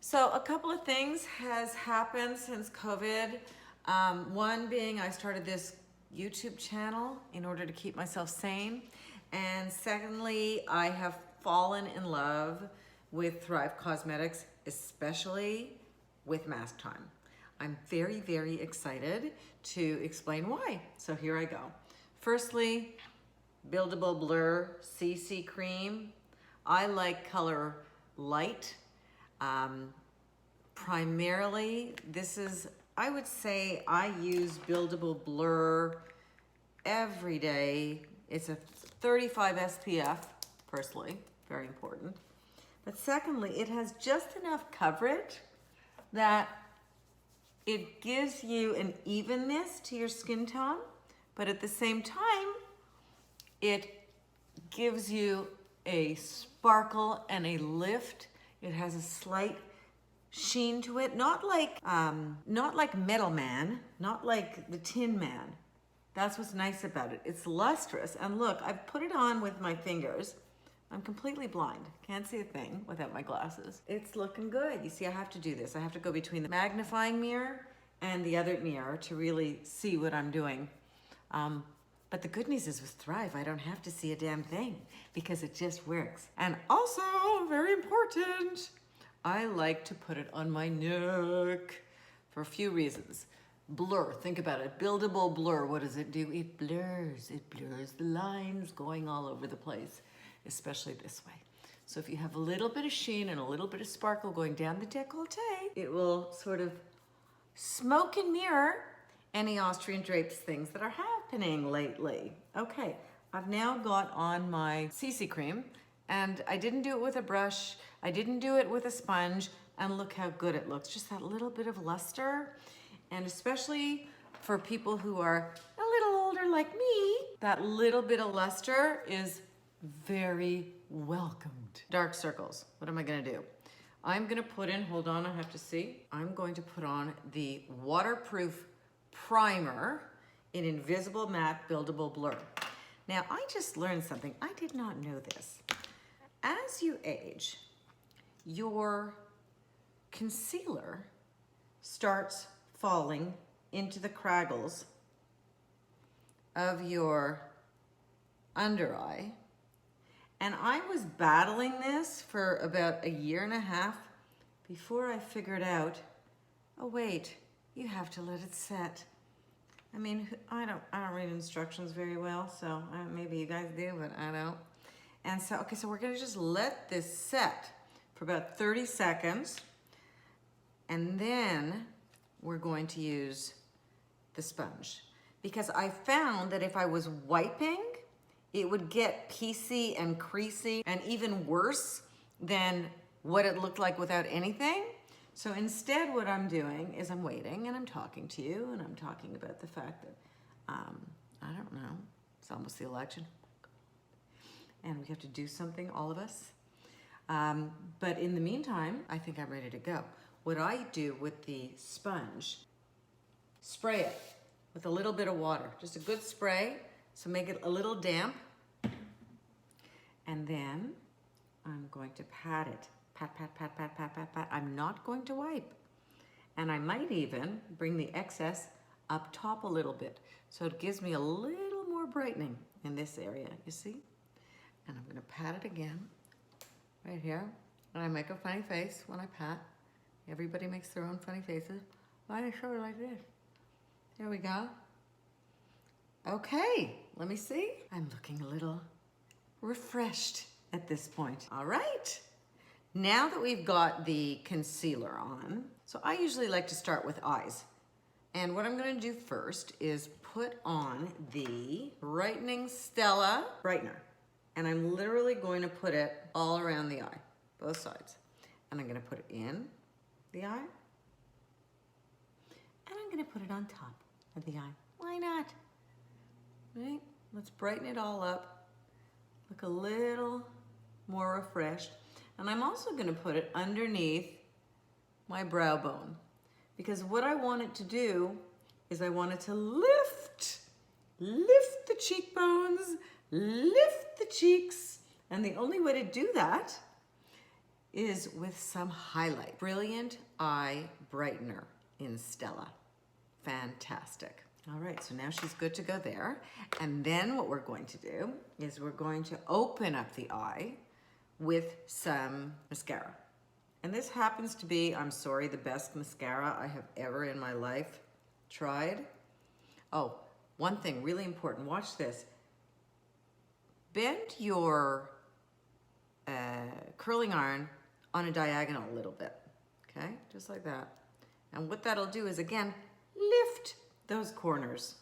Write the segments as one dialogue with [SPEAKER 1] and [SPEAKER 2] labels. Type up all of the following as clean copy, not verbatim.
[SPEAKER 1] So a couple of things has happened since COVID. One being I started this YouTube channel in order to keep myself sane. And secondly, I have fallen in love with Thrive Causemetics, especially with mask time. I'm very, very excited to explain why. So here I go. Firstly, Buildable Blur CC Cream. I like color light. Primarily, I would say I use Buildable Blur every day. It's a 35 SPF, personally, very important. But secondly, it has just enough coverage that it gives you an evenness to your skin tone, but at the same time, it gives you a sparkle and a lift. It has a slight sheen to it, not like Metal Man, not like the Tin Man. That's what's nice about it. It's lustrous, and look, I've put it on with my fingers. I'm completely blind, can't see a thing without my glasses. It's looking good. You see, I have to do this. I have to go between the magnifying mirror and the other mirror to really see what I'm doing. But the good news is with Thrive, I don't have to see a damn thing because it just works. And also, very important, I like to put it on my neck for a few reasons. Blur, think about it. Buildable Blur, what does it do? It blurs the lines going all over the place, especially this way. So if you have a little bit of sheen and a little bit of sparkle going down the décolleté, it will sort of smoke and mirror any Austrian drapes things that are happening lately. Okay, I've now got on my CC cream, and I didn't do it with a brush, I didn't do it with a sponge, and look how good it looks. Just that little bit of luster, and especially for people who are a little older like me, that little bit of luster is very welcomed. Dark circles, what am I gonna do? I'm gonna put in, hold on, I have to see. I'm going to put on the waterproof primer in Invisible Matte Buildable Blur. Now, I just learned something. I did not know this. As you age, your concealer starts falling into the craggles of your under eye. And I was battling this for about a year and a half before I figured out, oh wait, you have to let it set. I mean, I don't read instructions very well, so maybe you guys do, but I don't. And so, okay, so we're gonna just let this set for about 30 seconds, and then we're going to use the sponge. Because I found that if I was wiping, it would get piecey and creasy and even worse than what it looked like without anything. So instead what I'm doing is I'm waiting and I'm talking to you, and I'm talking about the fact that, I don't know, it's almost the election. And we have to do something, all of us. But in the meantime, I think I'm ready to go. What I do with the sponge, spray it with a little bit of water, just a good spray, so make it a little damp. And then I'm going to pat it. Pat, pat, pat, pat, pat, pat, pat. I'm not going to wipe. And I might even bring the excess up top a little bit, so it gives me a little more brightening in this area, you see? And I'm gonna pat it again, right here. And I make a funny face when I pat. Everybody makes their own funny faces. Why do I show it like this? There we go. Okay, let me see. I'm looking a little refreshed at this point. All right. Now that we've got the concealer on, so I usually like to start with eyes. And what I'm gonna do first is put on the Brightening Stella Brightener. And I'm literally going to put it all around the eye, both sides. And I'm gonna put it in the eye. And I'm gonna put it on top of the eye. Why not? Right? Let's brighten it all up. Look a little more refreshed. And I'm also gonna put it underneath my brow bone, because what I want it to do is I want it to lift the cheekbones, lift the cheeks. And the only way to do that is with some highlight. Brilliant Eye Brightener in Stella. Fantastic. All right, so now she's good to go there. And then what we're going to do is we're going to open up the eye with some mascara. And this happens to be, I'm sorry, the best mascara I have ever in my life tried. Oh, one thing really important, watch this. Bend your curling iron on a diagonal a little bit, okay? Just like that. And what that'll do is, again, lift those corners.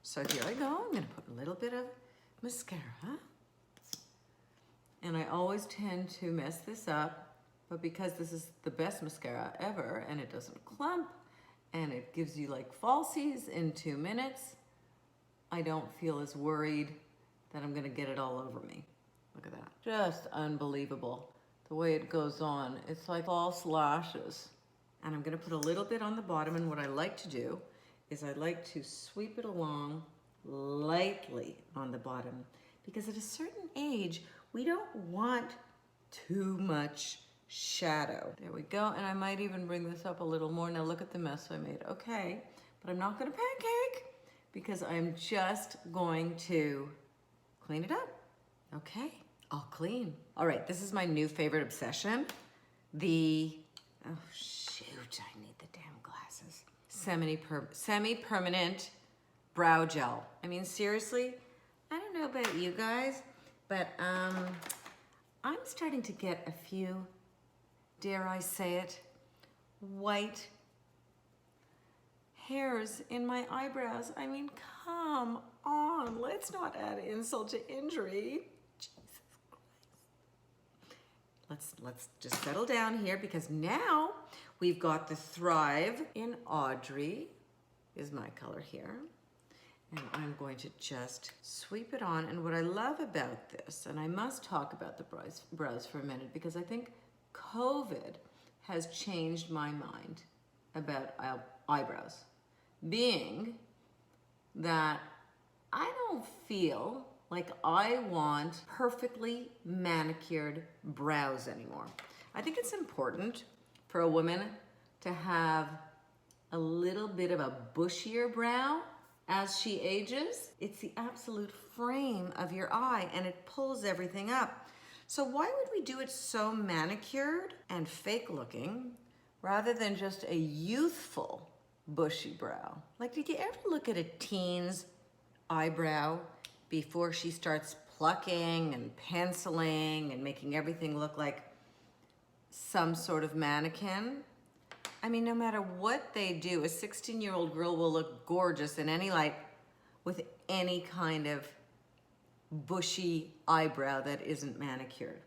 [SPEAKER 1] So here I go, I'm gonna put a little bit of mascara. And I always tend to mess this up, but because this is the best mascara ever and it doesn't clump and it gives you like falsies in 2 minutes, I don't feel as worried that I'm gonna get it all over me. Look at that. Just unbelievable the way it goes on. It's like false lashes. And I'm gonna put a little bit on the bottom, and what I like to do is I like to sweep it along lightly on the bottom, because at a certain age, we don't want too much shadow. There we go, and I might even bring this up a little more. Now look at the mess I made. Okay, but I'm not gonna pancake because I'm just going to clean it up. Okay, all clean. All right, this is my new favorite obsession. Oh shoot, I need the damn glasses. Semi-permanent brow gel. I mean, seriously, I don't know about you guys, but I'm starting to get a few, dare I say it, white hairs in my eyebrows. I mean, come on, let's not add insult to injury. Jesus Christ. Let's just settle down here, because now we've got the Thrive in Audrey, is my color here. And I'm going to just sweep it on. And what I love about this, and I must talk about the brows for a minute, because I think COVID has changed my mind about eyebrows. Being that I don't feel like I want perfectly manicured brows anymore. I think it's important for a woman to have a little bit of a bushier brow as she ages. It's the absolute frame of your eye, and it pulls everything up. So why would we do it so manicured and fake looking rather than just a youthful bushy brow? Like, did you ever look at a teen's eyebrow before she starts plucking and penciling and making everything look like some sort of mannequin? I mean, no matter what they do, a 16-year-old girl will look gorgeous in any light with any kind of bushy eyebrow that isn't manicured.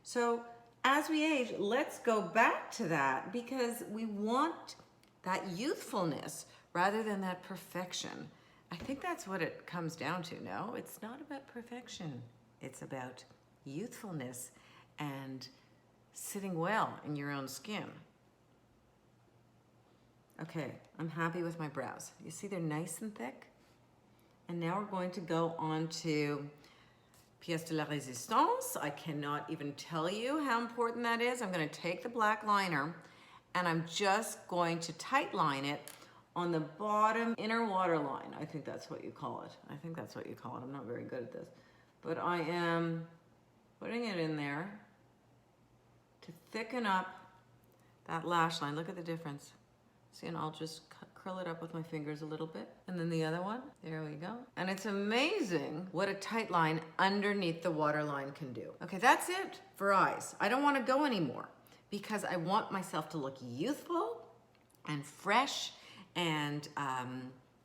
[SPEAKER 1] So as we age, let's go back to that, because we want that youthfulness rather than that perfection. I think that's what it comes down to. No, it's not about perfection. It's about youthfulness and sitting well in your own skin. Okay, I'm happy with my brows. You see they're nice and thick? And now we're going to go on to pièce de la résistance. I cannot even tell you how important that is. I'm gonna take the black liner and I'm just going to tight line it on the bottom inner waterline. I think that's what you call it. I think that's what you call it. I'm not very good at this. But I am putting it in there to thicken up that lash line. Look at the difference. See, and I'll just curl it up with my fingers a little bit. And then the other one, there we go. And it's amazing what a tight line underneath the waterline can do. Okay, that's it for eyes. I don't want to go anymore because I want myself to look youthful and fresh and,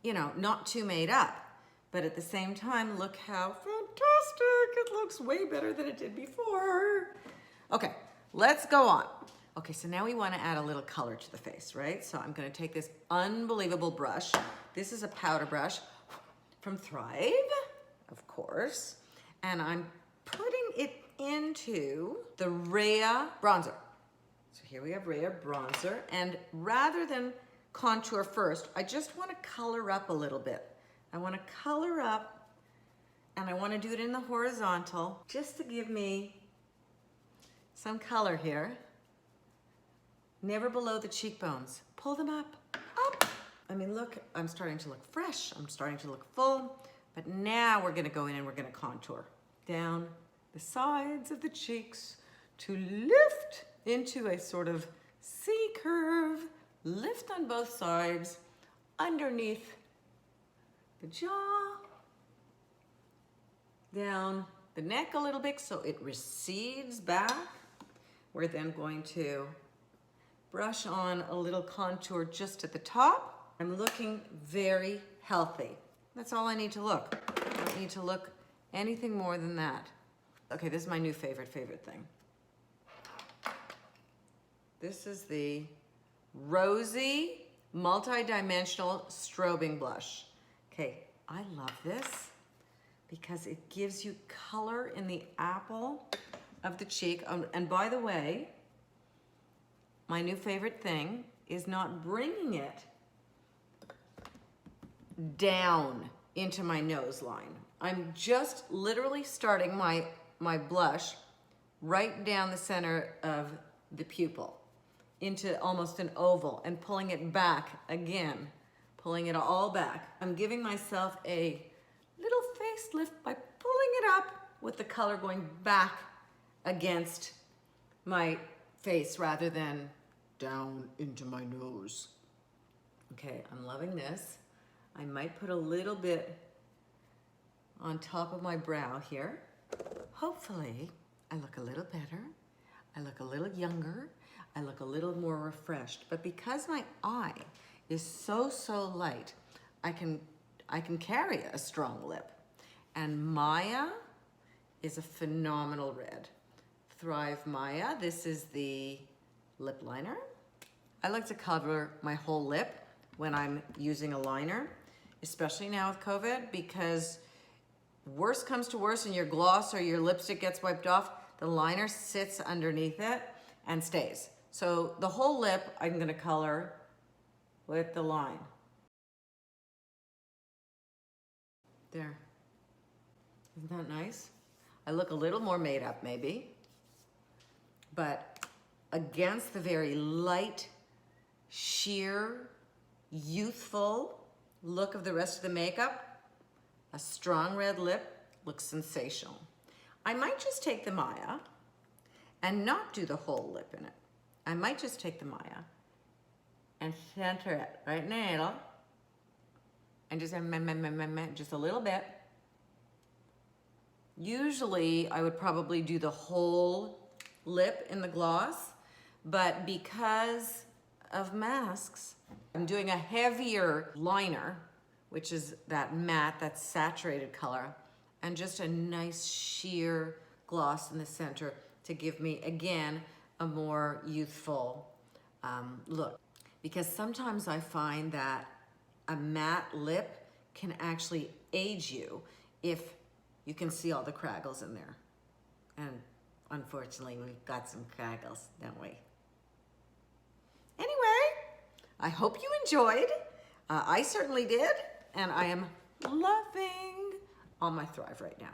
[SPEAKER 1] you know, not too made up. But at the same time, look how fantastic. It looks way better than it did before. Okay, let's go on. Okay, so now we want to add a little color to the face, right? So I'm going to take this unbelievable brush. This is a powder brush from Thrive, of course. And I'm putting it into the Rhea bronzer. So here we have Rhea bronzer. And rather than contour first, I just want to color up a little bit. I want to color up, and I want to do it in the horizontal just to give me some color here. Never below the cheekbones. Pull them up, up. I mean, look, I'm starting to look fresh. I'm starting to look full. But now we're gonna go in and we're gonna contour down the sides of the cheeks to lift into a sort of C curve. Lift on both sides, underneath the jaw, down the neck a little bit so it recedes back. We're then going to brush on a little contour just at the top. I'm looking very healthy. That's all I need to look. I don't need to look anything more than that. Okay, this is my new favorite thing. This is the Rosy Multi-Dimensional Strobing Blush. Okay, I love this because it gives you color in the apple of the cheek. And by the way, my new favorite thing is not bringing it down into my nose line. I'm just literally starting my blush right down the center of the pupil into almost an oval and pulling it back again, pulling it all back. I'm giving myself a little facelift by pulling it up with the color going back against my face rather than down into my nose. Okay, I'm loving this. I might put a little bit on top of my brow here. Hopefully, I look a little better. I look a little younger. I look a little more refreshed. But because my eye is so light, I can carry a strong lip. And Maya is a phenomenal red. Thrive Maya, this is the lip liner. I like to cover my whole lip when I'm using a liner, especially now with COVID, because worst comes to worst and your gloss or your lipstick gets wiped off, the liner sits underneath it and stays. So the whole lip I'm gonna color with the line. There. Isn't that nice? I look a little more made up maybe, but against the very light, sheer, youthful look of the rest of the makeup, a strong red lip looks sensational. I might just take the Maya and not do the whole lip in it. I might just take the Maya and center it right in the middle and just a little bit. Usually I would probably do the whole lip in the gloss, but because of masks, I'm doing a heavier liner, which is that matte, that saturated color, and just a nice sheer gloss in the center to give me, again, a more youthful look. Because sometimes I find that a matte lip can actually age you if you can see all the craggles in there. And unfortunately, we've got some craggles, don't we? Anyway, I hope you enjoyed. I certainly did, and I am loving all my Thrive right now.